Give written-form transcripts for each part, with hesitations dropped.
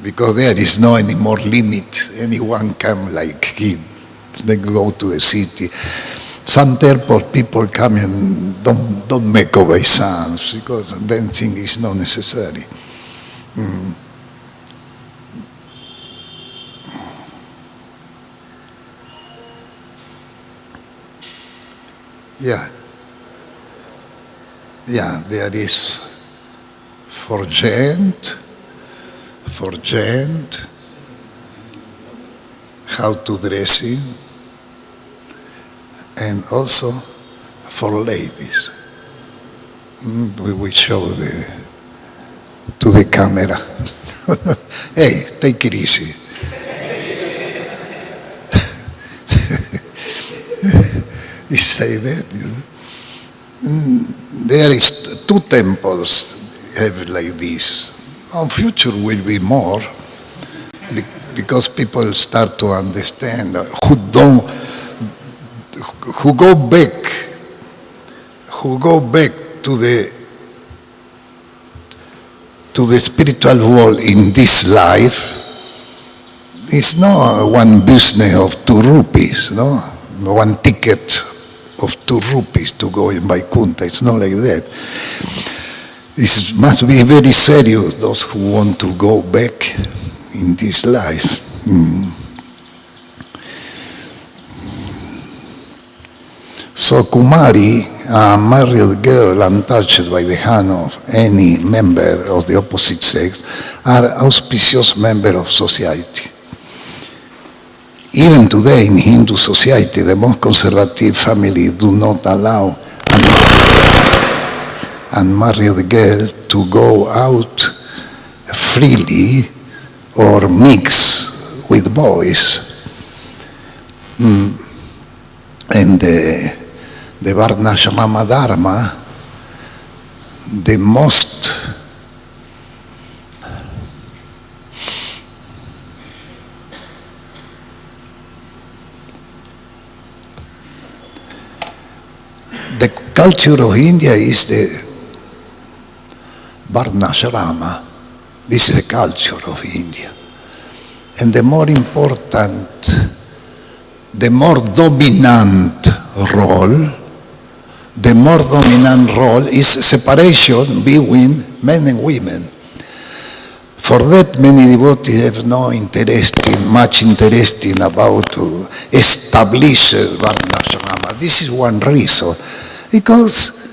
Because there is no any more limit. Anyone come like him. They go to the city. Some airport people come and don't make obeisance because dancing is not necessary. Yeah, there is for gent, how to dressing, and also for ladies. We will show to the camera. Hey, take it easy. He say that. There is 2 temples have like this. In future will be more, because people start to understand who go back to the spiritual world in this life. It's not one business of 2 rupees, no? One ticket of 2 rupees to go in Vaikuntha. It's not like that. It must be very serious, those who want to go back in this life. So Kumari, a married girl untouched by the hand of any member of the opposite sex, are auspicious members of society. Even today in Hindu society, the most conservative families do not allow unmarried girl to go out freely or mix with boys. And the Varnashrama Dharma, the most the culture of India is the Varnashrama. This is the culture of India. And the more important, the more dominant role is separation between men and women. For that, many devotees have no much interest in about to establish Varnashrama. This is one reason, because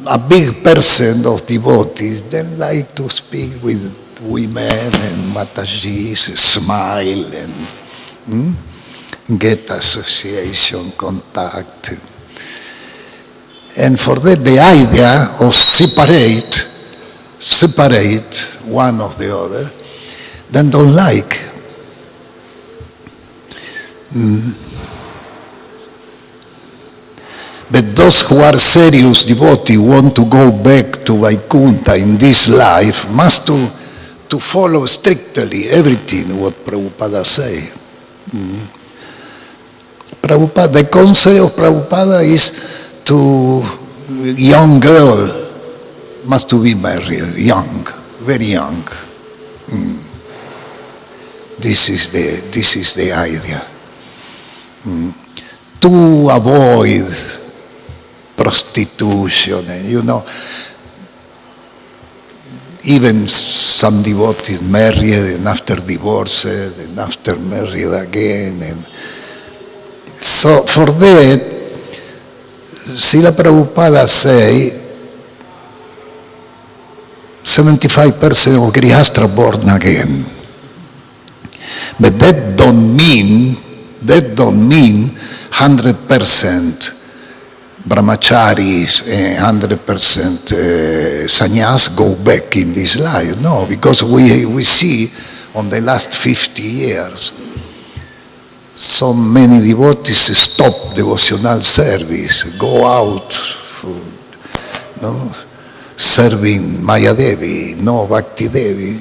a big percent of devotees, they like to speak with women and Matajis, smile and get association, contact. And for that, the idea of separate one of the other, then don't like. But those who are serious devotees want to go back to Vaikuntha in this life must to follow strictly everything what Prabhupada say. Prabhupada, the concept of Prabhupada is to young girl must to be married, young, very young. This is the idea. To avoid prostitution, and even some devotees married and after divorced and after married again. And so for that, Srila Prabhupada say 75% of Grihastha born again. But that don't mean 100% brahmacharis and 100% sannyas go back in this life. No, because we see on the last 50 years so many devotees stop devotional service, go out serving Maya Devi, no Bhakti Devi.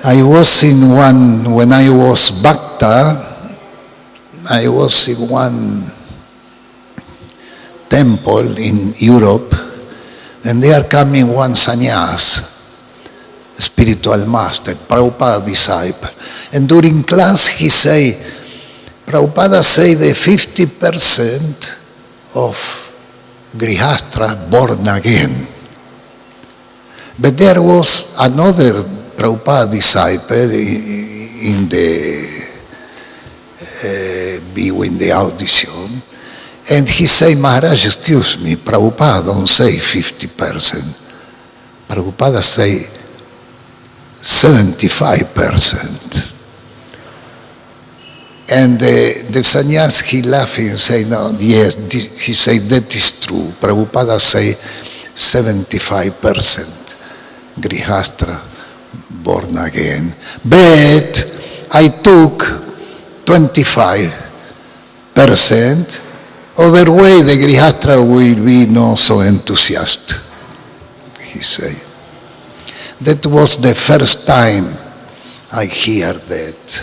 I was in when I was Bhakta, I was in one temple in Europe, And they are coming one sannyas, spiritual master, Prabhupada disciple. And during class he say, Prabhupada say the 50% of Grihastra born again. But there was another Prabhupada disciple in the audition, and he say, Maharaj, excuse me, Prabhupada don't say 50%. Prabhupada say 75%. And the sannyas, he laughing and say, no, yes, he say, that is true. Prabhupada say 75% Grihastra born again. But I took 25%. Other way, the Grihastra will be not so enthusiastic, he say. That was the first time I hear that.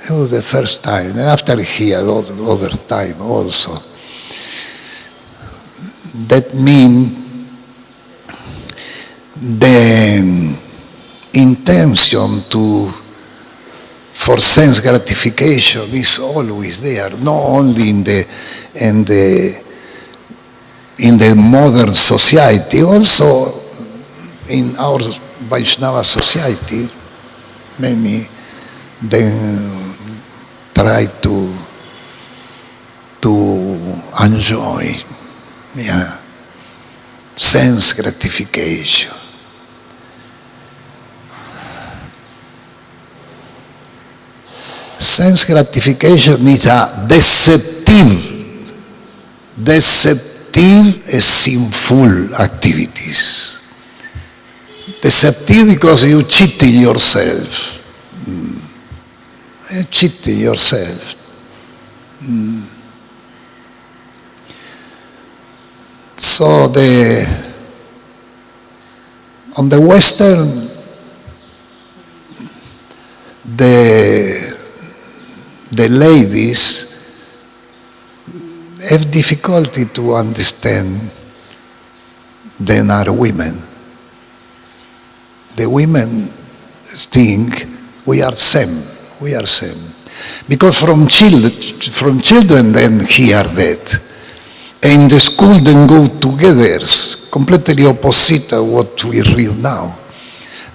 It was the first time. And after here, other time also. That means the intention for sense gratification is always there, not only in the modern society, also in our Vaishnava society, many then try to enjoy sense gratification. Sense gratification is a deceptive and sinful activities. Deceptive because you cheating yourself. You're cheating yourself. So on the Western, the ladies have difficulty to understand than are women. The women think we are same. Because from children then hear that. And the school then go together, completely opposite of what we read now.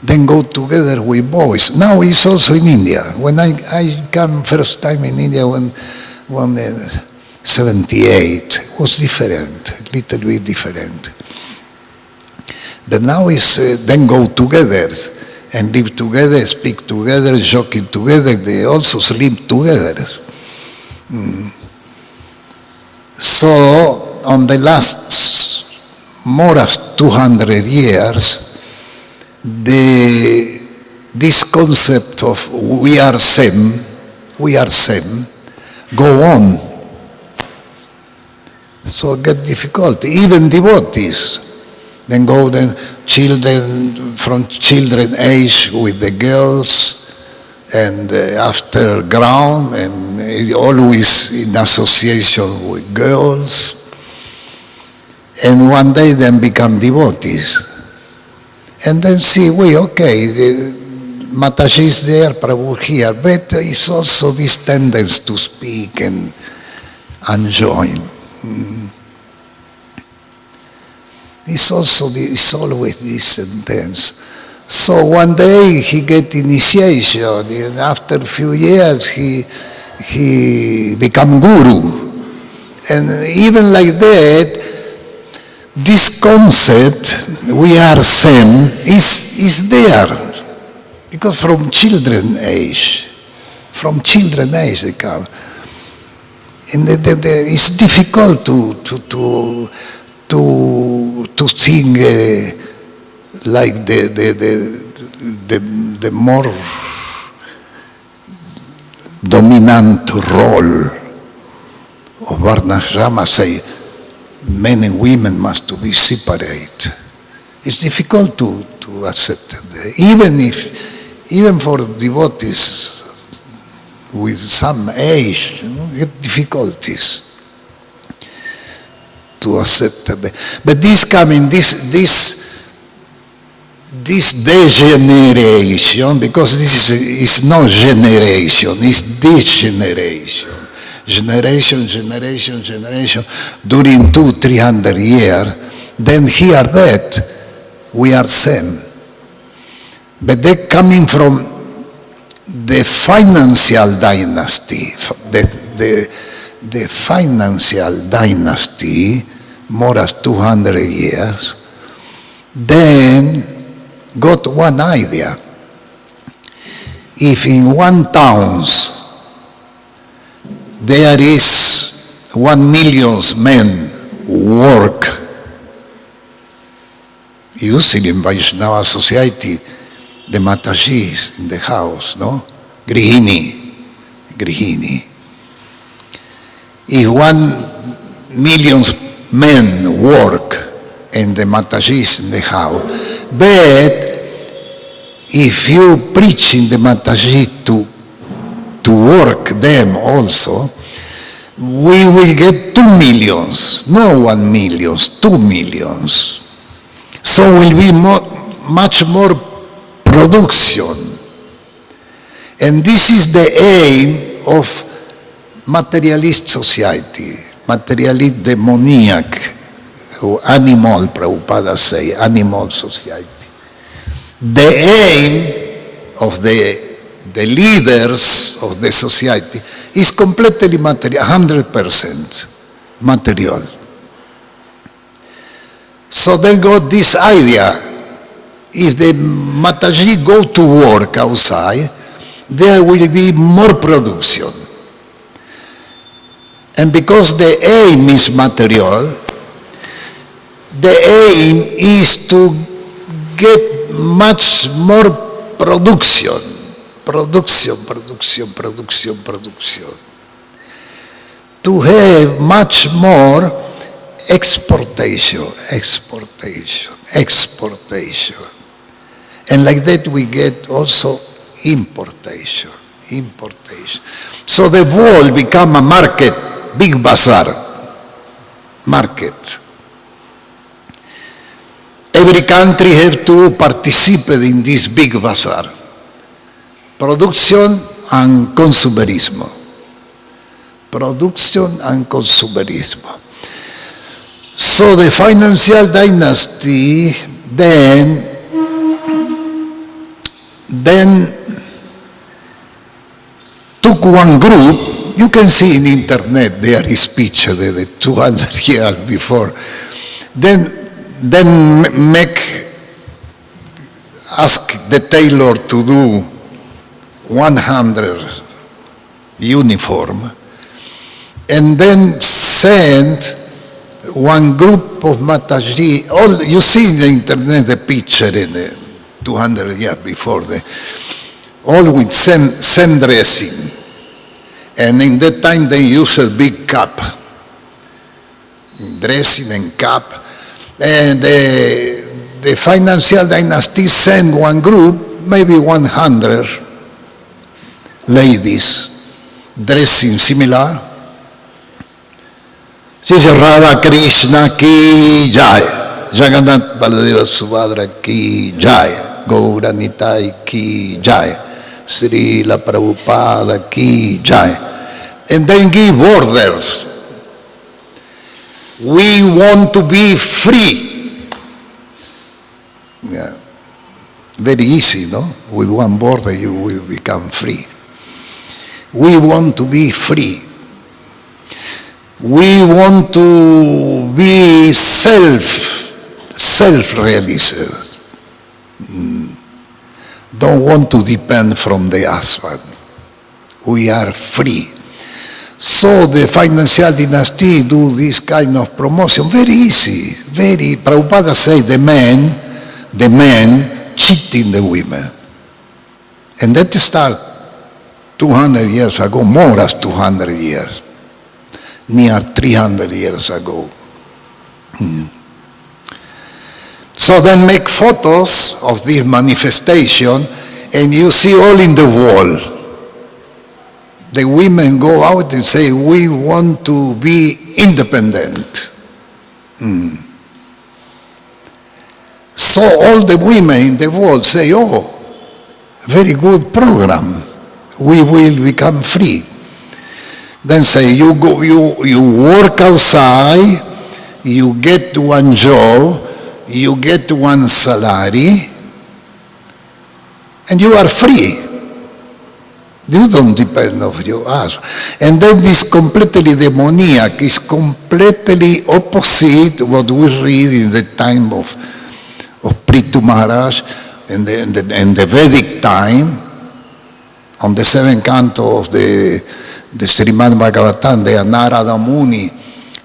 Then go together with boys. Now it's also in India. When I came first time in India when 78, was different, a little bit different. But now it's then go together and live together, speak together, joking together. They also sleep together. So on the last more than 200 years, this concept of we are same, go on. So get difficult. Even devotees, then go children from children age with the girls, and after ground, and always in association with girls, and one day then become devotees. And then see, Mataji is there, Prabhu here, but it's also this tendency to speak and join. It's always this tendency. So one day he get initiation, and after a few years he become guru. And even like that, this concept, we are same, is there. Because from children age they come. And it's difficult to think like the more dominant role of Varnashrama, say men and women must to be separate. It's difficult to accept it. Even for devotees with some age, get difficulties. to accept it. But this degeneration, because this is not generation, it's degeneration. Generation, during 200-300 years, then here that we are same. But they coming from the financial dynasty, the financial dynasty, more than 200 years, then got one idea. If in one town there is 1 million men work, usually in Vaishnava society, the Matajis in the house, no? Grihini. If 1 million men work and the Matajis in the house, but if you preach in the Mataji to work them also, we will get 2 millions, not 1 million, 2 millions. So will be much more production. And this is the aim of materialist society, materialist demoniac, or animal, Prabhupada say, animal society. The aim of the leaders of the society is completely material, 100% material. So they got this idea, if the Mataji go to work outside, there will be more production. And because the aim is material, the aim is to get much more production. To have much more exportation. And like that we get also importation. So the world become a market, big bazaar, market. Every country have to participate in this big bazaar. Production and consumerismo. So the financial dynasty then took one group. You can see in internet there is picture the 200 years before. Then ask the tailor to do 100 uniform, and then send one group of Mataji. All you see in the internet the picture in 200 years before, all with same dressing, and in that time they used a big cap, dressing and cap, and the financial dynasty sent one group, maybe 100 ladies dressing similar. She said, Radha Krishna ki jai, Jagannath Baladeva Subhadra ki jai, Gaura Nitai ki jai, Srila Prabhupada ki jai. And then give orders. We want to be free. Yeah. Very easy, no? With one border you will become free. We want to be free. We want to be self-realized. Don't want to depend from the husband. We are free. So the financial dynasty do this kind of promotion. Very easy. Prabhupada say the men cheating the women. And that start 200 years ago, more than 200 years. Near 300 years ago. So then make photos of this manifestation, and you see all in the wall. The women go out and say, we want to be independent. So all the women in the world say, oh, very good program. We will become free. Then say, you work outside, you get one job, you get one salary, and you are free. You don't depend on your husband. And then this completely demoniac is completely opposite what we read in the time of Prithu Maharaj in the Vedic time, on the seventh canto of the Srimad Bhagavatam, the Narada Muni,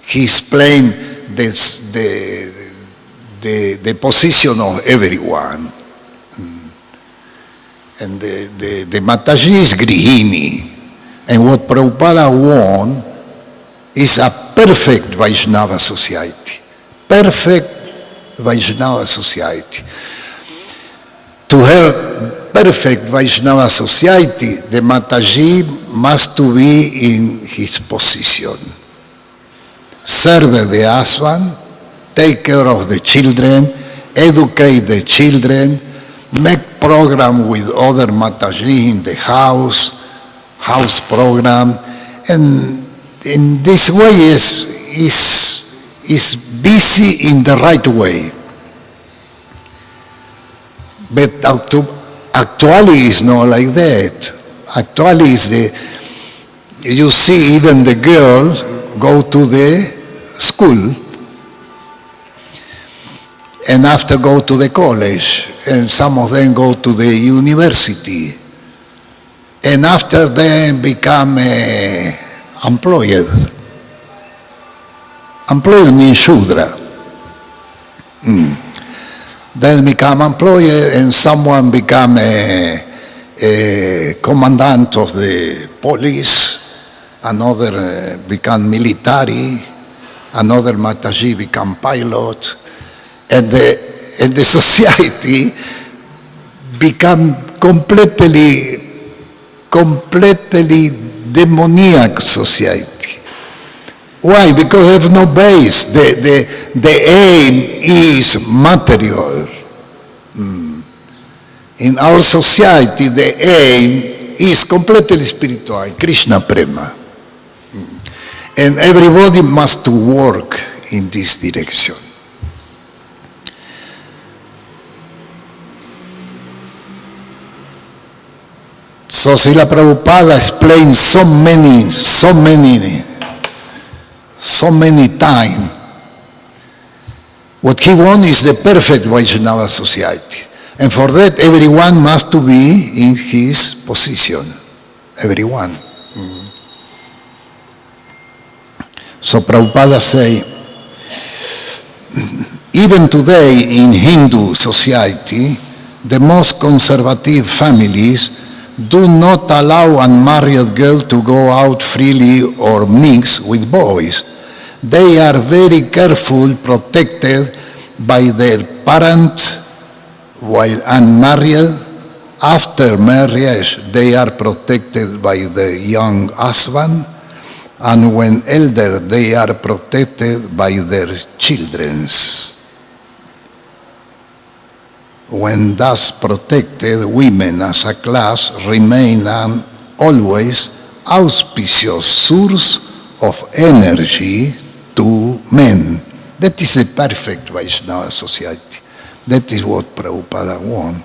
he explained the position of everyone. And the Mataji is Grihini. And what Prabhupada won is a perfect Vaishnava society. Perfect Vaishnava society. To have perfect Vaishnava society, the Mataji must to be in his position. Serve the husband, take care of the children, educate the children, make program with other Mataji in the house program, and in this way is busy in the right way. But actually it's not like that. Actually you see even the girls go to the school and after go to the college, and some of them go to the university, and after them become employed. Employed means Shudra. Then become employed, and someone become a commandant of the police, another become military, another Mataji become pilot, and the society become completely demoniac society. Why? Because they have no base. The aim is material. In our society, the aim is completely spiritual, Krishna Prema. And everybody must work in this direction. So Srila Prabhupada explains so many times. What he wants is the perfect Vaishnava society. And for that, everyone must to be in his position. Everyone. So Prabhupada say, even today in Hindu society, the most conservative families do not allow unmarried girls to go out freely or mix with boys. They are very careful, protected by their parents while unmarried. After marriage, they are protected by their young husband, and when elder, they are protected by their children. When thus protected, women as a class remain an always auspicious source of energy to men. That is a perfect Vaishnava society. That is what Prabhupada wants.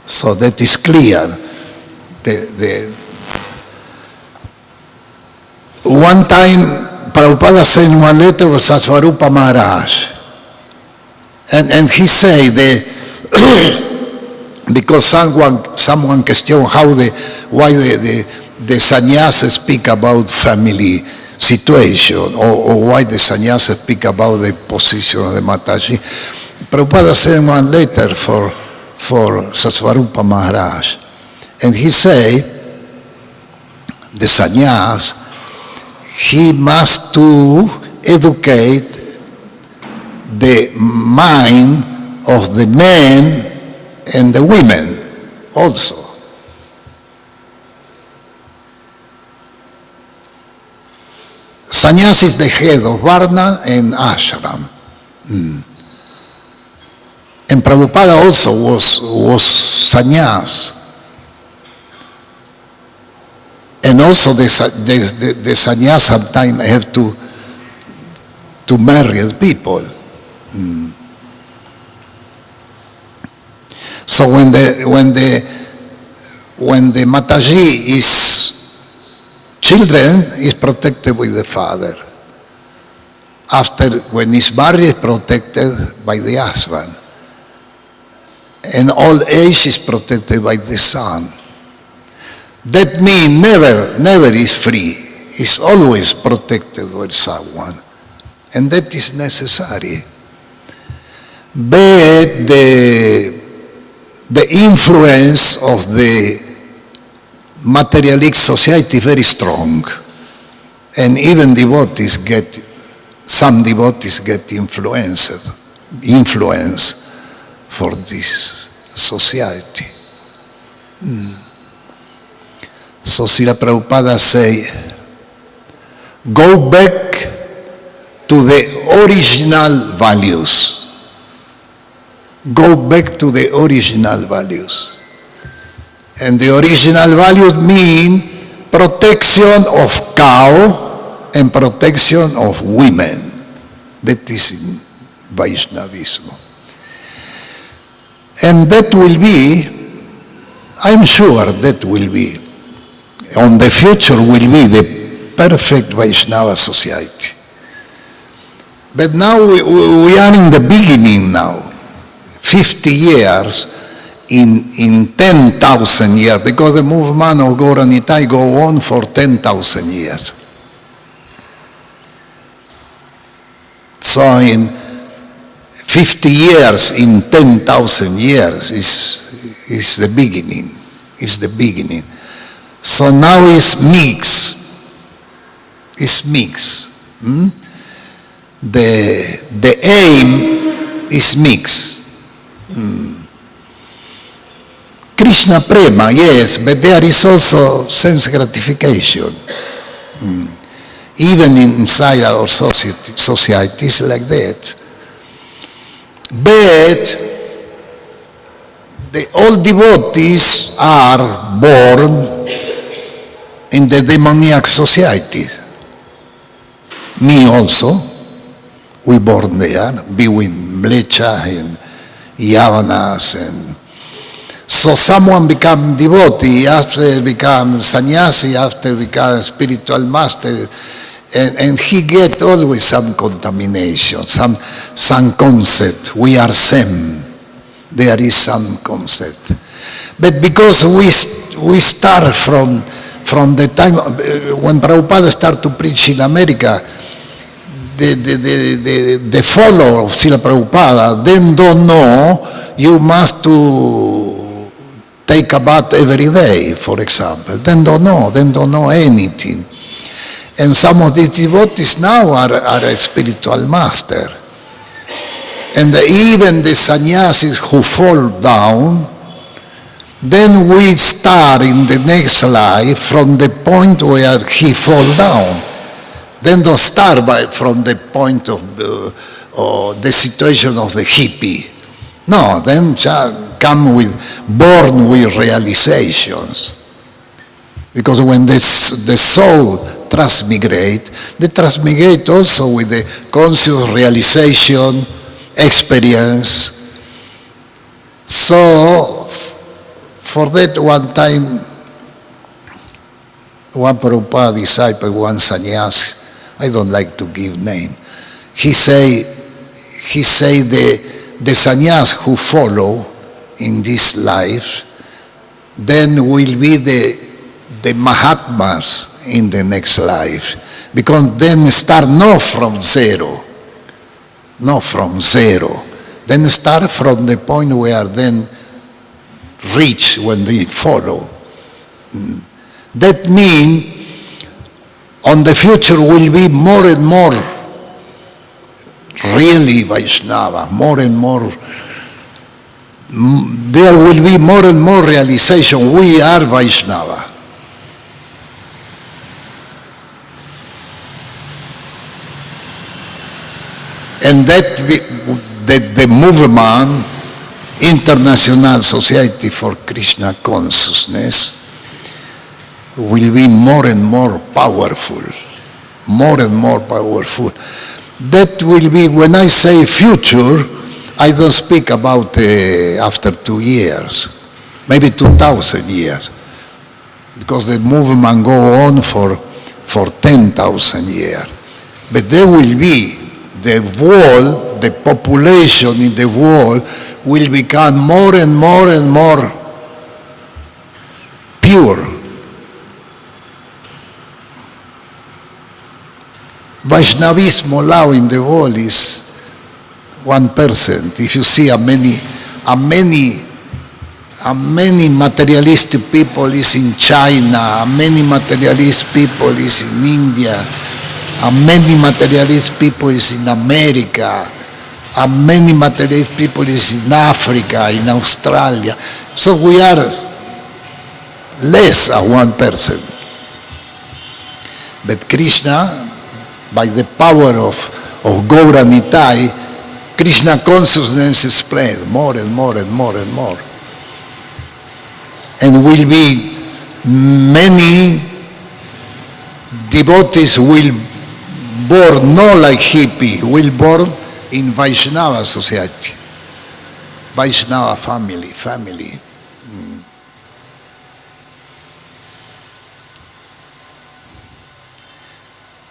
So that is clear. One time, Prabhupada sent one letter to Rupa Maharaj. And he said because someone questioned why the sannyasa speak about family situation, or why the sannyasa speak about the position of the Mataji. Prabhupada sent one letter for Sasvarupa Maharaj, and he said the sannyas, he must to educate the mind of the men and the women also. Sannyas is the head of Varna and Ashram. And Prabhupada also was sannyas. And also the sannyas sometimes have to marry people. So when the Mataji is children, is protected with the father. After, when he's married, is protected by the husband. And old age is protected by the son. That means never is free. It's always protected by someone. And that is necessary. But the influence of the materialistic society is very strong. And even some devotees get influence for this society. So Srila Prabhupada say, go back to the original values. Go back to the original values. And the original values mean protection of cow and protection of women. That is in Vaishnavism. And that will be, I'm sure that will be, on the future will be the perfect Vaishnava society. But now we are in the beginning now. 50 years in 10,000 years, because the movement of Gaura Nitai go on for 10,000 years. So in 50 years in 10,000 years is the beginning. Is the beginning. So now it's mix. It's mix. The aim is mix. Krishna prema, yes, but there is also sense gratification. Even inside our societies like that. But the old devotees are born in the demoniac societies. Me also, we born there, between Mlecha and Yavanas, and so someone become devotee, after become sannyasi, after become spiritual master, and he get always some contamination, some concept. We are same. There is some concept. But because we start from the time when Prabhupada started to preach in America, the follower of Srila Prabhupada then don't know you must to take a bath every day, for example. Then don't know anything. And some of these devotees now are a spiritual master. And even the sannyasis who fall down, then we start in the next life from the point where he fall down. Then don't start from the point of the situation of the hippie. No, then born with realizations. Because when the soul transmigrate, they transmigrate also with the conscious realization, experience. So, for that one time, one Prabhupada disciple, one sannyasi, I don't like to give name, he say the sannyas who follow in this life, then will be the Mahatmas in the next life, because then start not from zero, then start from the point where then reach when they follow. That means on the future will be more and more really Vaishnava, more and more. There will be more and more realization. We are Vaishnava. And that the movement International Society for Krishna Consciousness will be more and more powerful, more and more powerful. That will be, when I say future, I don't speak about after 2 years, maybe 2,000 years, because the movement go on for 10,000 years. But there will be the world, the population in the world will become more and more and more pure. Vaishnavism now in the world is 1%. If you see how many materialistic people is in China, how many materialist people is in India, how many materialist people is in America, how many materialist people is in Africa, in Australia. So we are less than 1%. But Krishna, by the power of Gaura Nitai, Krishna consciousness is spread more and more and more and more. And will be many devotees will born not like hippie, will born in Vaishnava society, Vaishnava family.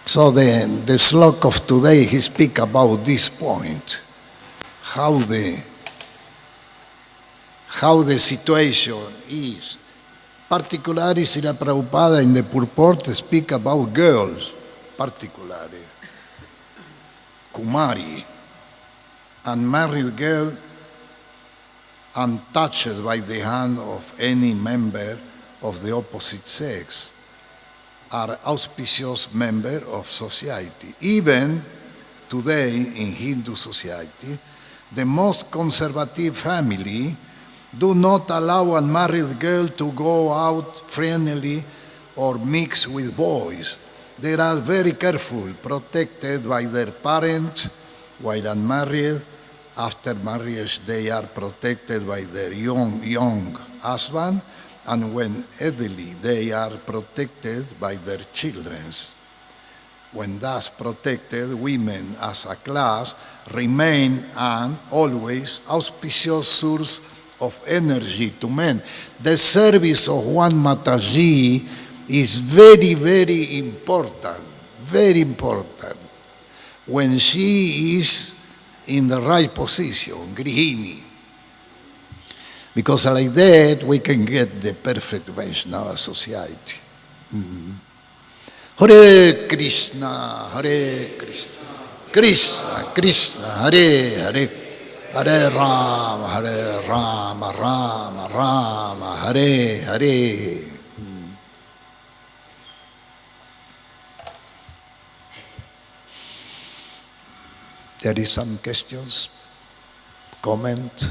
So the slok of today, he speak about this point, how the situation is. Particularly, Srila Prabhupada in the purport speak about girls, particularly Kumari, unmarried girl, untouched by the hand of any member of the opposite sex, are auspicious member of society. Even today in Hindu society, the most conservative family do not allow a unmarried girl to go out friendly or mix with boys. They are very careful, protected by their parents, while unmarried. After marriage, they are protected by their young husband, and when elderly, they are protected by their children. When thus protected, women as a class remain and always auspicious source of energy to men. The service of one Mataji is very, very important, when she is in the right position, Grihini. Because like that, we can get the perfect Vaishnava society. Hare Krishna, Krishna Krishna, Hare Rama, Rama Rama, Hare. There is some questions, comment.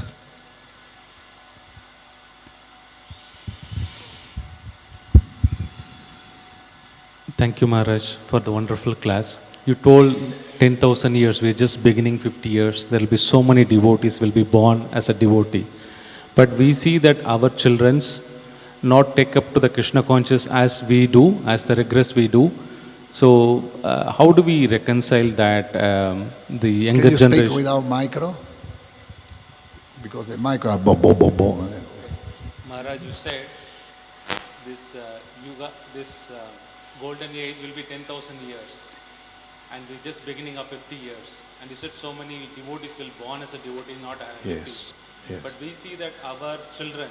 Thank you, Maharaj, for the wonderful class. You told 10,000 years, we're just beginning 50 years. There will be so many devotees will be born as a devotee. But we see that our children's not take up to the Krishna conscious as we do, as the regress we do. So how do we reconcile that, the younger Can you generation? speak without micro? Because the micro, Maharaj, you said this yuga, this golden age will be 10,000 years, and we're just beginning of 50 years. And you said so many devotees will born as a devotee, not as a yes. But we see that our children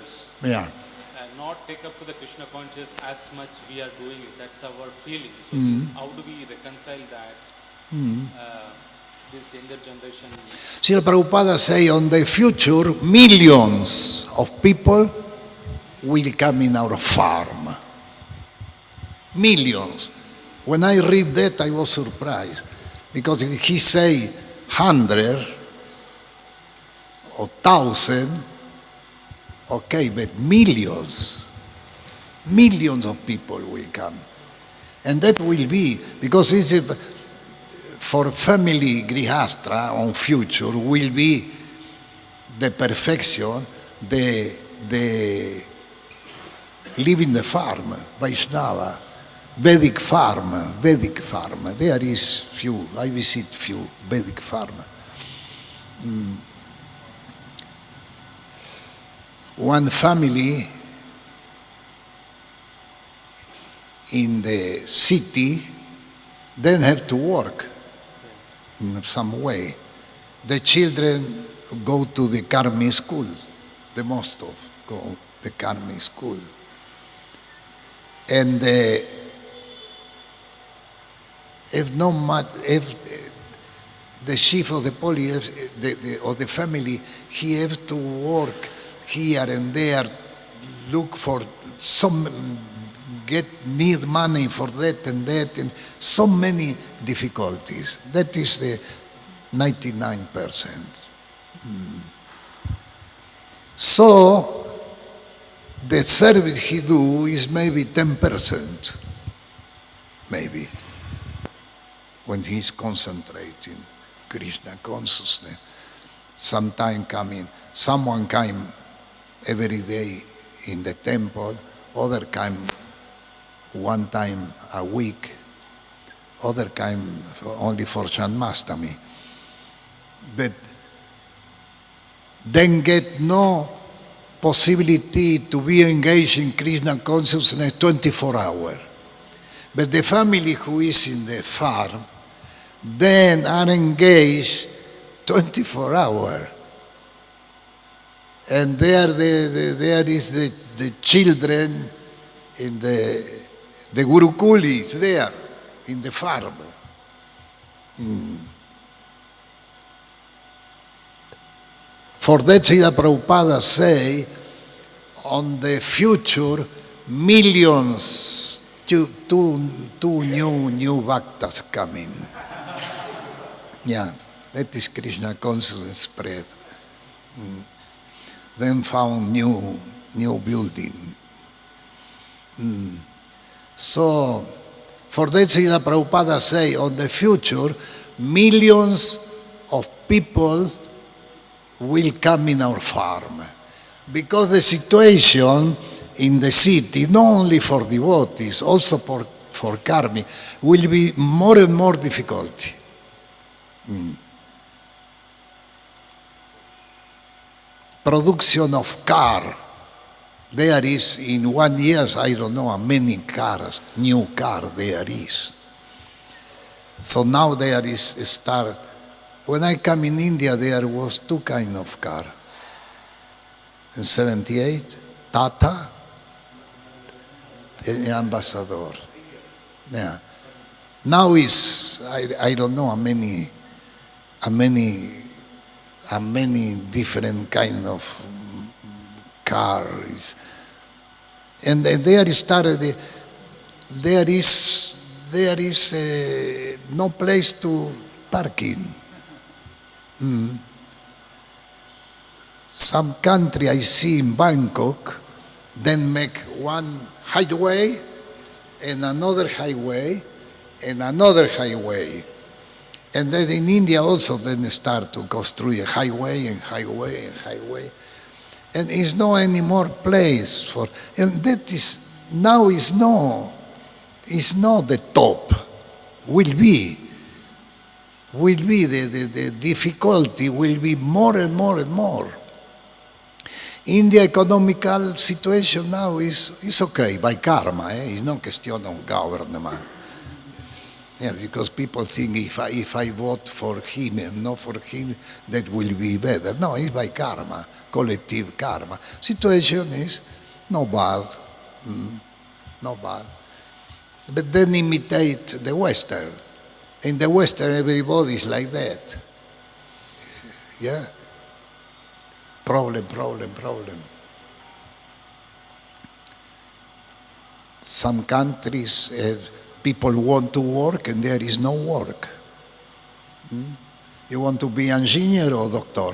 not take up to the Krishna conscious as much we are doing it. That's our feeling. So how do we reconcile that? This younger generation. Srila Prabhupada say on the future, millions of people will come in our farm. Millions. When I read that, I was surprised. Because he say 100 or 1,000, okay, but millions of people will come. And that will be, because it's for family Grihastra on future will be the perfection, the live in the farm, Vaishnava, Vedic farm. There is few, I visit few Vedic farm. One family in the city then have to work in some way. The children go to the Karmi school, the most of go the Karmi school. And if the chief of the police or the family, he has to work here and there, look for some, need money for that, and so many difficulties. That is the 99%. So the service he do is maybe 10%, maybe, when he's concentrating Krishna consciousness. Sometime someone came every day in the temple, other came one time a week, other came only for Janmastami. But then get no possibility to be engaged in Krishna consciousness 24 hours. But the family who is in the farm, then are engaged 24 hours. And there is the children in the Gurukul is there in the farm. For that Srila Prabhupada say, on the future, millions, two new bhaktas coming. Yeah, that is Krishna consciousness spread. Then found new building. So, for that Srila Prabhupada say, on the future, millions of people will come in our farm. Because the situation in the city, not only for devotees, also for karmi, will be more and more difficult. Production of car, there is in 1 year, I don't know how many cars, new car there is. So now there is start. When I come in India, there was two kind of car. In 78, Tata and Ambassador. Yeah. Now is I don't know how many different kind of cars. And there started. There is no place to parking. Some country I see in Bangkok, then make one highway and another highway and another highway. And then in India also then start to construct a highway and highway and highway. And it's no any more place for, and that is, now is not the top, will be the difficulty will be more and more and more. India economical situation now is okay by karma. It's not question of government. Yeah, because people think if I vote for him and not for him, that will be better. No, it's by karma, collective karma. Situation is not bad, not bad. But then imitate the Western. In the Western, everybody is like that. Yeah? Problem. Some countries have people want to work and there is no work. You want to be engineer or doctor?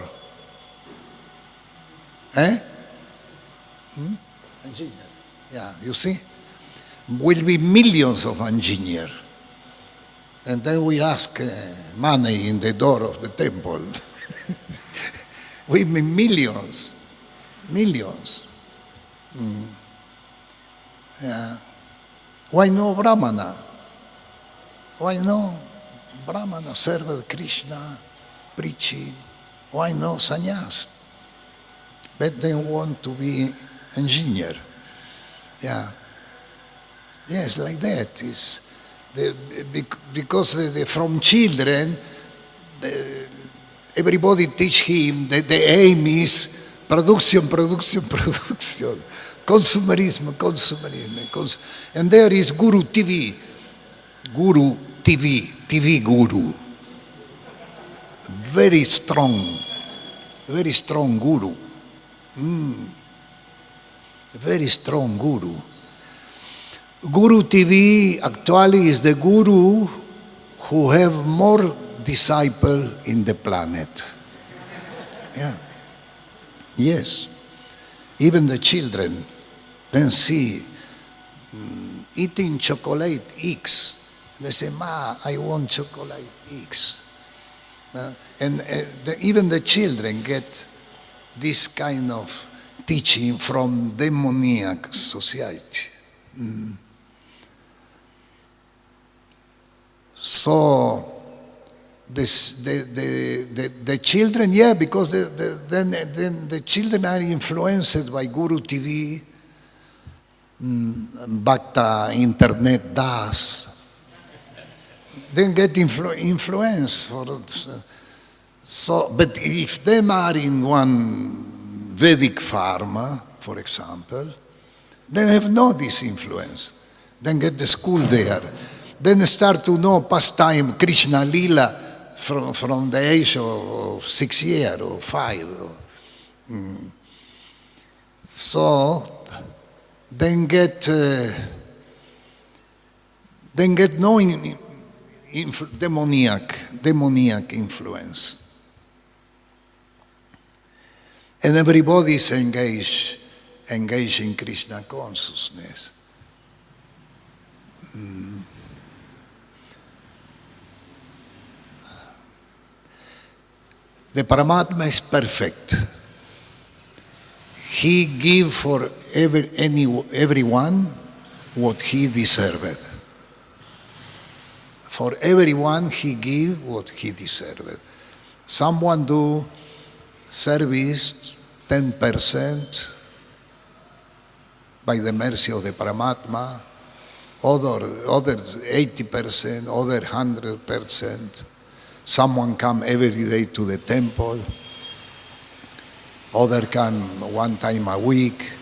Engineer. Yeah, you see? Will be millions of engineers. And then we ask money in the door of the temple. We mean millions. Millions. Yeah. Why no Brahmana? Why no Brahmana serve Krishna, preaching? Why no sannyas? But they want to be engineer. Yeah. Yes, like that. Because from children, everybody teach him that the aim is production. Consumerism. And there is Guru TV. TV Guru. Very strong Guru. Very strong Guru. Guru TV actually is the Guru who have more disciples in the planet. Yeah. Yes. Even the children then see eating chocolate X. They say, Ma, I want chocolate X. Even the children get this kind of teaching from demoniac society. So the children, yeah, because then the children are influenced by Guru TV, Bhakta Internet Das. Then get influence for so. But if they are in one Vedic farm, for example, then have no this influence. Then get the school there. Then start to know pastime Krishna Lila from the age of 6 years or 5. So then get no demoniac influence. And everybody is engaged in Krishna consciousness. The Paramatma is perfect. He gives for everyone what he deserved. For everyone he gives what he deserved. Someone do service 10% by the mercy of the Paramatma, others 80%, other 100%. Someone come every day to the temple, other come one time a week.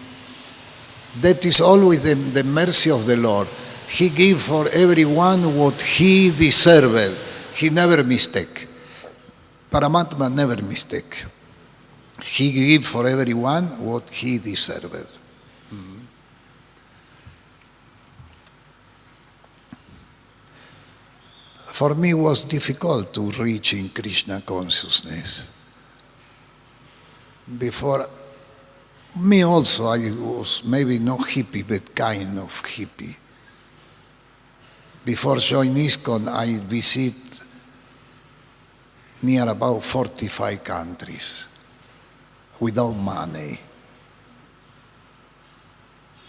That is always the mercy of the Lord. He gives for everyone what he deserved. He never mistake. Paramatma never mistake. He gives for everyone what he deserved. For me, it was difficult to reach in Krishna consciousness. Before me also, I was maybe not hippie, but kind of hippie. Before joining ISKCON, I visit near about 45 countries without money.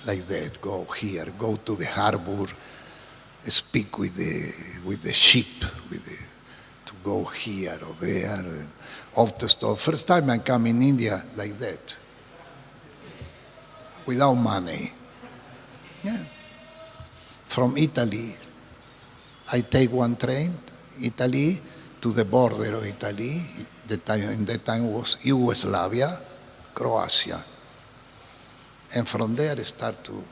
Like that, go here, go to the harbor, speak with the ship, to go here or there, off the store. First time I come in India like that, without money. Yeah. From Italy, I take one train, Italy, to the border of Italy. In that time was Yugoslavia, Croatia. And from there I start to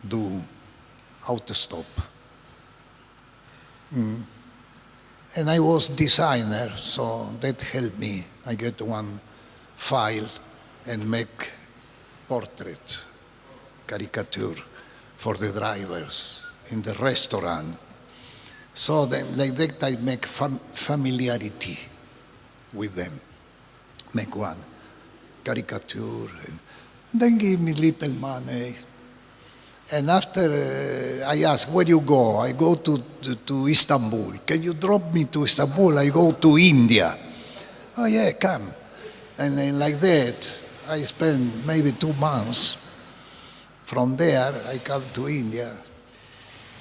do autostop. And I was designer, so that helped me. I get one file and make portrait, caricature for the drivers in the restaurant. So then, like that, I make familiarity with them. Make one caricature, and then give me little money. And after I ask, where you go? I go to Istanbul. Can you drop me to Istanbul? I go to India. Oh yeah, come. And then like that, I spent maybe 2 months. From there, I come to India.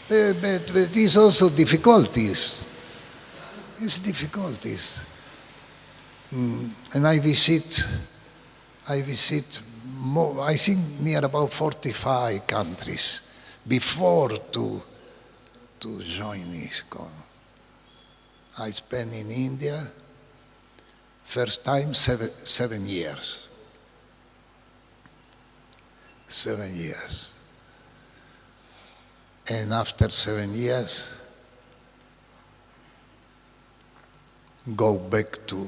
But there's also difficulties. It's difficulties. And I visit more, I think near about 45 countries before to join ISKCON. I spent in India, first time 7 years. 7 years. And after 7 years, go back to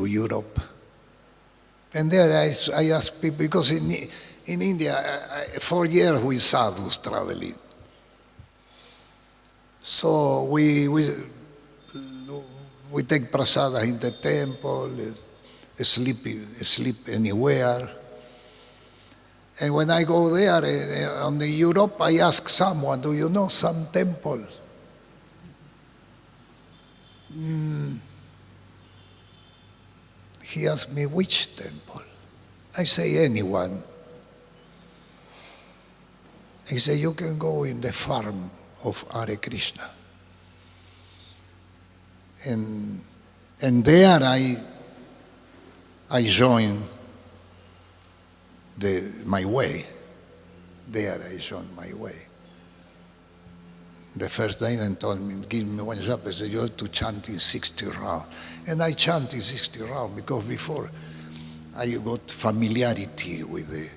Europe. And there I ask people, because in India, 4 years we sadhus traveling. So we take prasada in the temple, sleep anywhere. And when I go there on the Europe, I ask someone, do you know some temple? He asked me, which temple? I say, anyone. He said, you can go in the farm of Hare Krishna. And there I joined my way. There I joined my way. The first day they told me, give me one japa. I said, you have to chant in 60 rounds. And I chant in 60 rounds because before I got familiarity with the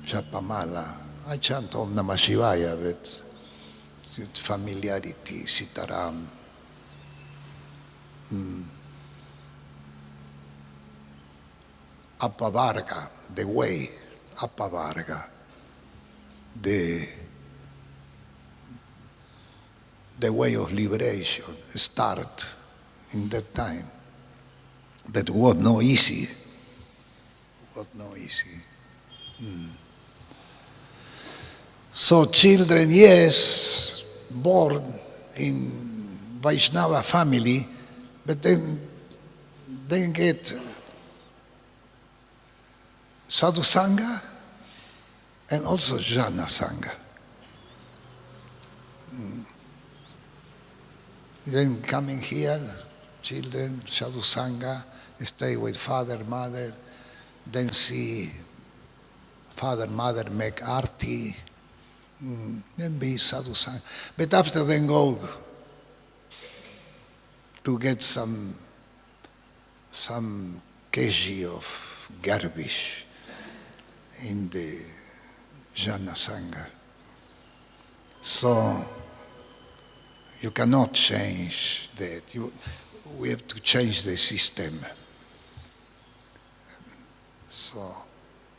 japamala. I chant Om Namah Shivaya, but familiarity, Sitaram. Apavarga, the way, Apavarga, the way of liberation start in that time. But was not easy. Was not easy. So children, yes, born in Vaishnava family, but then get Sadhu Sangha and also Jnana Sangha. Then coming here, children, Sadhu Sangha, stay with father, mother, then see father, mother make arti, then be Sadhu Sangha. But after then go to get some kg of garbage in the Jnana Sangha. So you cannot change that. We have to change the system. So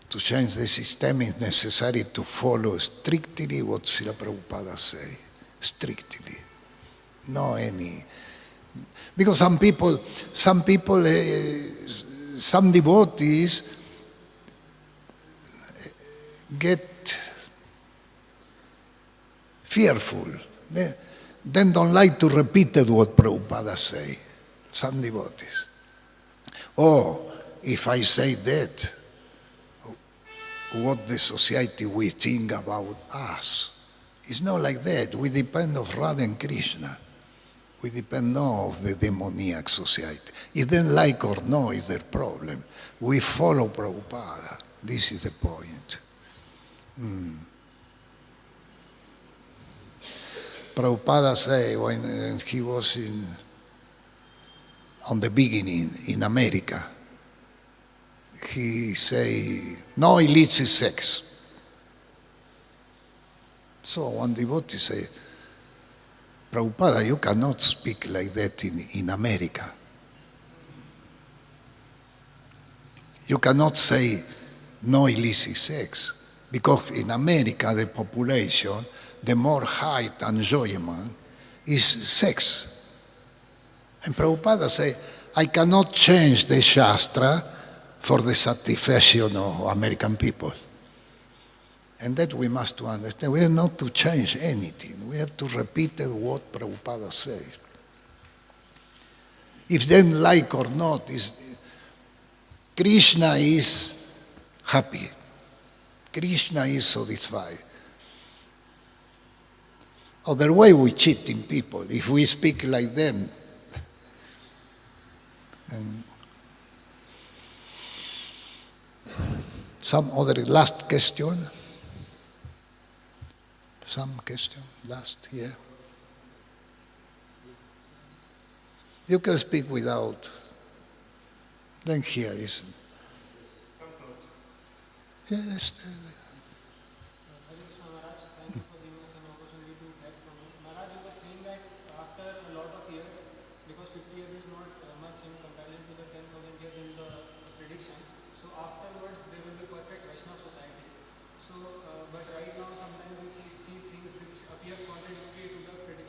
to change the system is necessary to follow strictly what Srila Prabhupada say. Strictly. No any. Because some devotees get fearful. Then don't like to repeat what Prabhupada say. Some devotees. Oh, if I say that, what the society will think about us? It's not like that. We depend of Radha and Krishna. We depend not of the demoniac society. If they like or no is their problem. We follow Prabhupada. This is the point. Prabhupada say when he was on the beginning in America, he say, no illicit sex. So one devotee say, Prabhupada, you cannot speak like that in America. You cannot say no illicit sex, because in America the population, the more height and enjoyment is sex. And Prabhupada say, I cannot change the Shastra for the satisfaction of American people. And that we must understand. We have not to change anything. We have to repeat what Prabhupada says. If they like or not, Krishna is happy. Krishna is satisfied. Otherwise we cheating people. If we speak like them. And some other last question? Some question last here? You can speak without. Then here is. Yes.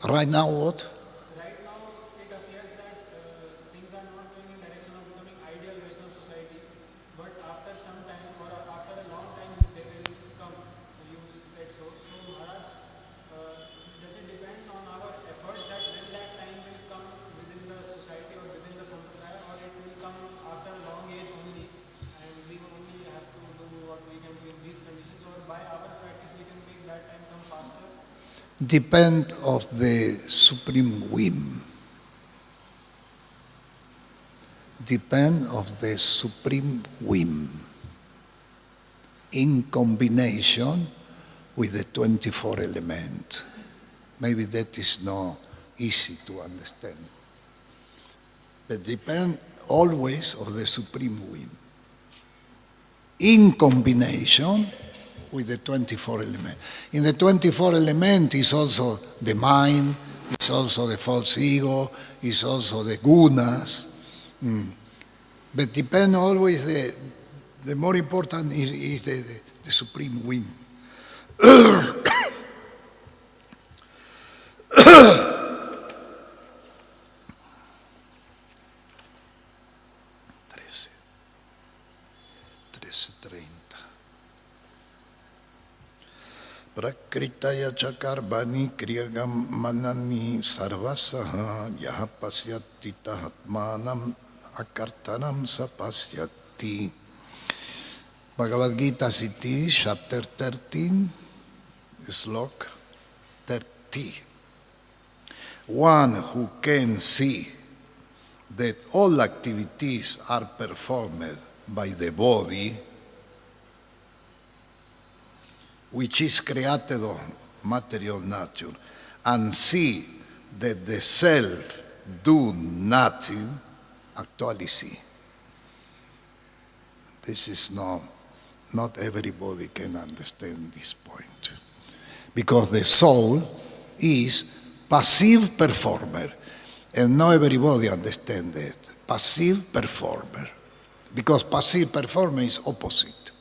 Right now what? Right now, it appears that things are not going in direction of becoming ideal Vaishnava society, but after some time or after a long time, they will come. You said so. So, Maharaj, does it depend on our efforts that when that time will come within the society or within the sampradaya, or it will come after a long age only, and we only have to do what we can do in these conditions, or by our practice we can make that time come faster? Depend of the supreme whim. Depend of the supreme whim in combination with the 24 element. Maybe that is not easy to understand. But depend always of the supreme whim in combination with the 24 element. In the 24 element is also the mind, is also the false ego, is also the gunas. But depend always, the more important is the supreme whim. Prakritaya chakarbani kriyagam manani sarvasaha yaha pasyati tahatmanam akartanam sapasyati. Bhagavad Gita City, chapter 13, slok 30. One who can see that all activities are performed by the body, which is created of material nature, and see that the self do nothing, actually see. This is not everybody can understand this point. Because the soul is passive performer, and not everybody understands that. Passive performer. Because passive performer is opposite.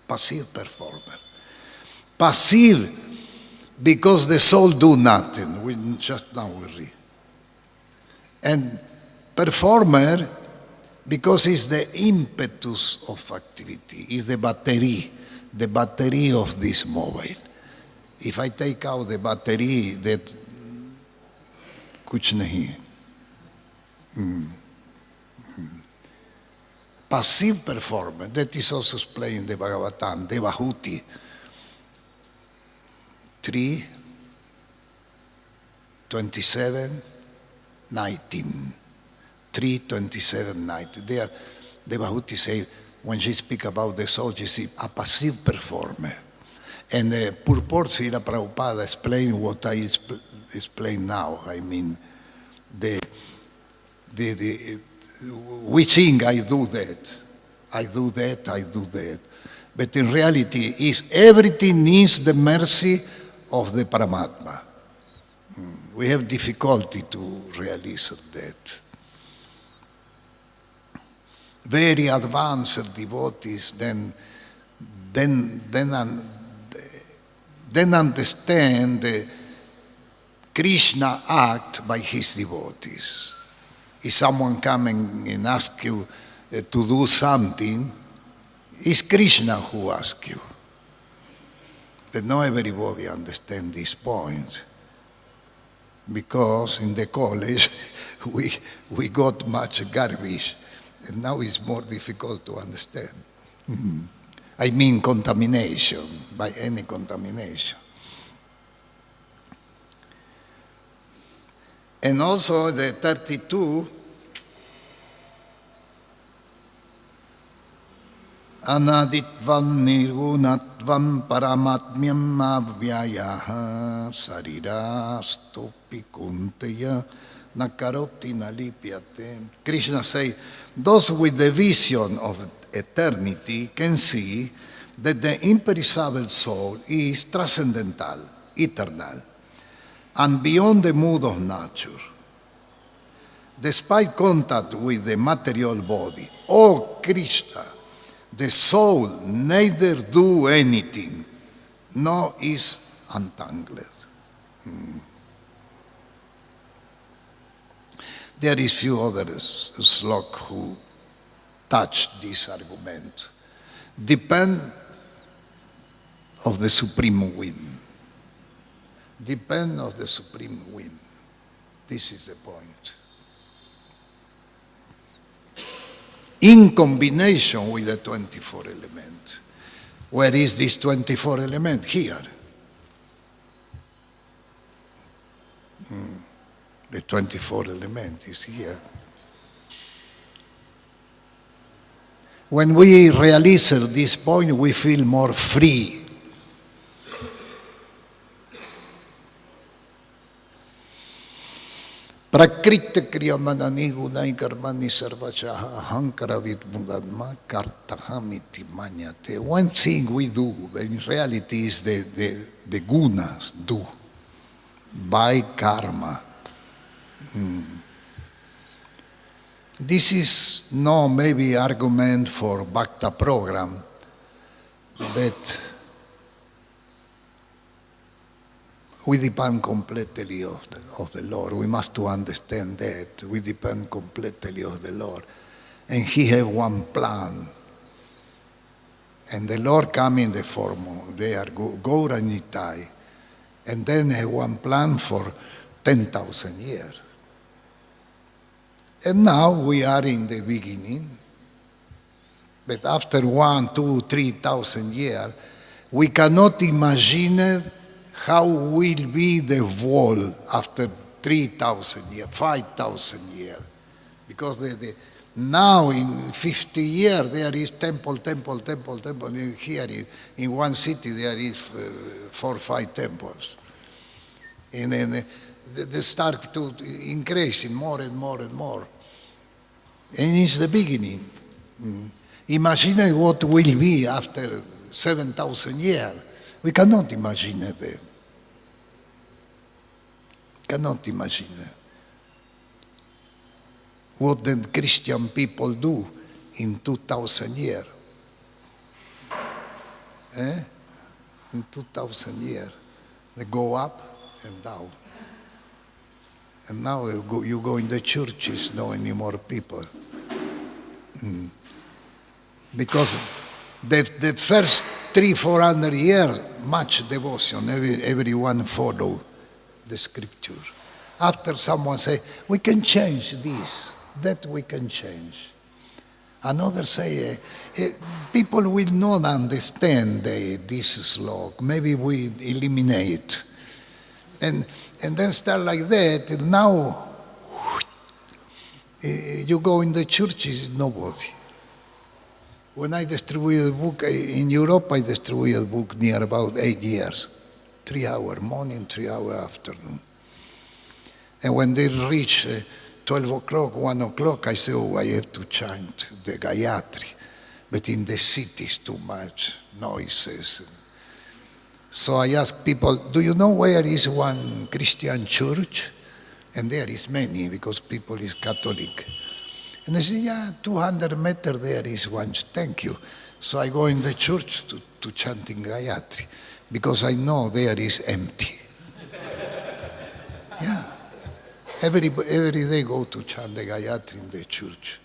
Passive performer. Passive because the soul do nothing. We just now we read. And performer because it's the impetus of activity, is the battery of this mobile. If I take out the battery, that kuch nahi hai. Passive performer, that is also explained in the Bhagavatam, Devahuti 3, 27, 19. 3, 27, 19. There, Devahuti say, when she speak about the soul, she say, a passive performer. And the purport Srila Prabhupada explain what I explain now. I mean, we think I do that. I do that, I do that. But in reality, everything needs the mercy of the Paramatma. We have difficulty to realize that. Very advanced devotees then understand the Krishna act by his devotees. If someone coming and ask you to do something, it's Krishna who asks you. But not everybody understands this point. Because in the college we got much garbage, and now it's more difficult to understand. I mean contamination, by any contamination. And also the 32, anaditvam nirgunatvam paramatmyam avyayaha sarirastopi kunteya nakaroti nalipyate. Krishna says, those with the vision of eternity can see that the imperishable soul is transcendental, eternal, and beyond the mood of nature. Despite contact with the material body, oh Krishna, the soul neither do anything, nor is untangled. There is few others slok who touch this argument. Depend of the supreme whim. Depend of the supreme whim. This is the point. In combination with the 24 element. Where is this 24 element? Here. The 24 element is here. When we realize this point, we feel more free. Prakriti kriyamanani gunai karmani sarvachaha ahankaravit mudadma kartahamiti manyate. One thing we do, in reality, is the gunas do by karma. This is no maybe argument for Bhakta program, but we depend completely of the Lord. We must to understand that. We depend completely of the Lord. And He has one plan. And the Lord come in the form of, they are Gaura Nitai. And then have one plan for 10,000 years. And now we are in the beginning. But after 1, 2, 3,000 years, we cannot imagine how will be the world after 3,000 years, 5,000 years. Because now in 50 years there is temple. Here in one city there is 4 or 5 temples. And then they start to increase more and more and more. And it's the beginning. Imagine what will be after 7,000 years. We cannot imagine that. Cannot imagine what the Christian people do in 2,000 years. In 2,000 years, they go up and down. And now you go in the churches, no any more people. Because the first 300-400 years, much devotion, everyone follow the scripture. After someone say, we can change this, that we can change. Another say, people will not understand this slok. Maybe we eliminate. And then start like that, and now you go in the churches, nobody. When I distributed a book in Europe, I distributed a book near about 8 years. 3 hours morning, 3 hours afternoon. And when they reach 12 o'clock, 1 o'clock, I say, oh, I have to chant the Gayatri. But in the city is too much noises. So I ask people, do you know where is one Christian church? And there is many, because people is Catholic. And they say, yeah, 200 meters there is one. Thank you. So I go in the church to chanting Gayatri, because I know there is empty. Yeah. Every day go to chant the Gayatri in the church.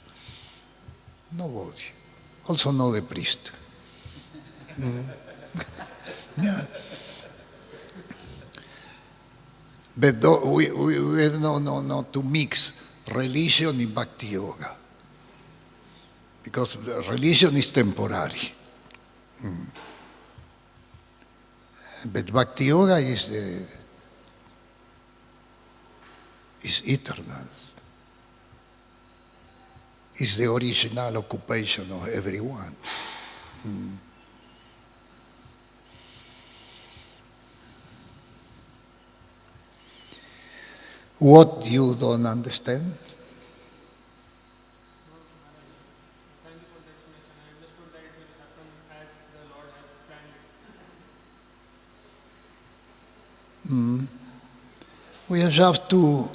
Nobody. Also not the priest. Yeah. But we have no to mix religion in Bhakti Yoga. Because the religion is temporary. But Bhakti Yoga is eternal. It's the original occupation of everyone. What you don't understand? Thank you for the explanation. I understood that it will happen as the Lord has planned it. We just have to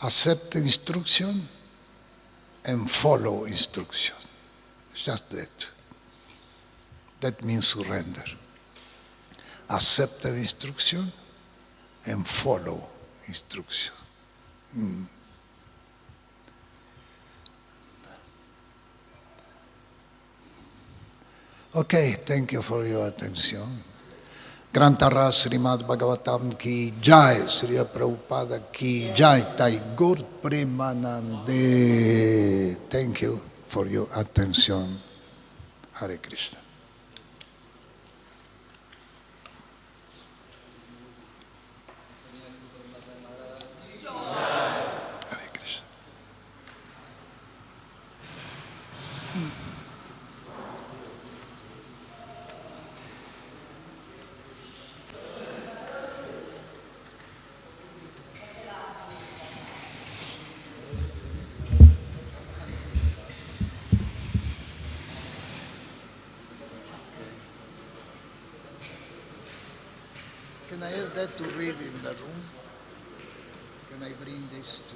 accept instruction and follow instruction. It's just that. That means surrender. Accept the instruction and follow instruction. Okay, thank you for your attention. Grantara Srimad Bhagavatam ki jai, Sri Prabhupada ki jai, Thai Gur Premanande. Thank you for your attention. Hare Krishna. Hare Krishna. Can I have that to read in the room? Can I bring this to